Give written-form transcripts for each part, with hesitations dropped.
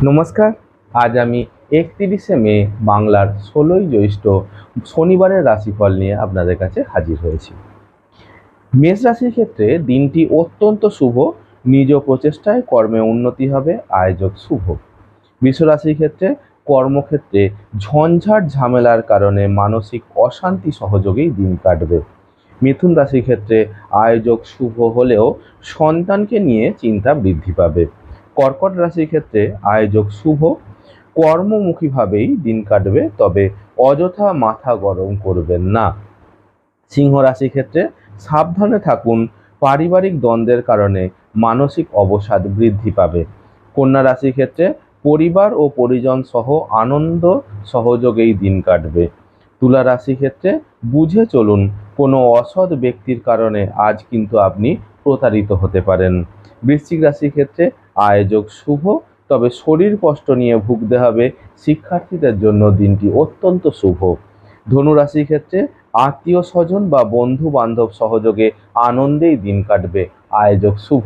নমস্কার। আজ আমি 31শে মে বাংলার 16ই জ্যৈষ্ঠ শনিবারের রাশিফল নিয়ে আপনাদের কাছে হাজির হয়েছি। মেষ রাশির ক্ষেত্রে দিনটি অত্যন্ত শুভ। নিজ প্রচেষ্টায় কর্মে উন্নতি হবে, আয়োজক শুভ। বৃষ রাশির ক্ষেত্রে কর্মক্ষেত্রে ঝঞ্ঝাট ঝামেলার কারণে মানসিক অশান্তি সহযোগেই দিন কাটবে। মিথুন রাশির ক্ষেত্রে আয়োজক শুভ হলেও সন্তানকে নিয়ে চিন্তা বৃদ্ধি পাবে। কর্কট রাশির ক্ষেত্রে আয়োজক শুভ, কর্মমুখীভাবেই দিন কাটবে, তবে অযথা মাথা গরম করবেন না। সিংহ রাশির ক্ষেত্রে সাবধানে থাকুন, পারিবারিক দ্বন্দ্বের কারণে মানসিক অবসাদ বৃদ্ধি পাবে। কন্যা রাশির ক্ষেত্রে পরিবার ও পরিজন সহ আনন্দ সহযোগেই দিন কাটবে। তুলা রাশির ক্ষেত্রে বুঝে চলুন, কোনো অসৎ ব্যক্তির কারণে আজ কিন্তু আপনি প্রতারিত হতে পারেন। বৃশ্চিক রাশির ক্ষেত্রে আয়োজক শুভ, তবে শরীর কষ্ট নিয়ে ভুগতে হবে। শিক্ষার্থীদের জন্য দিনটি অত্যন্ত শুভ। ধনু রাশির ক্ষেত্রে আত্মীয় স্বজন বা বন্ধু বান্ধব সহযোগে আনন্দেই দিন কাটবে, আয়োজক শুভ।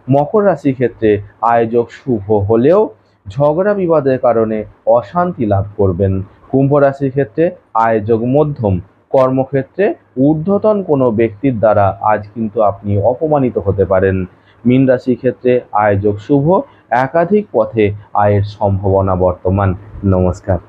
মকর রাশির ক্ষেত্রে আয়োজক শুভ হলেও ঝগড়া বিবাদের কারণে অশান্তি লাভ করবেন। কুম্ভ রাশির ক্ষেত্রে আয়োজক মধ্যম, কর্মক্ষেত্রে ঊর্ধ্বতন কোনো ব্যক্তির দ্বারা আজ কিন্তু আপনি অপমানিত হতে পারেন। মীন রাশির ক্ষেত্রে আয়োজক শুভ, একাধিক পথে আয়ের সম্ভাবনা বর্তমান। নমস্কার।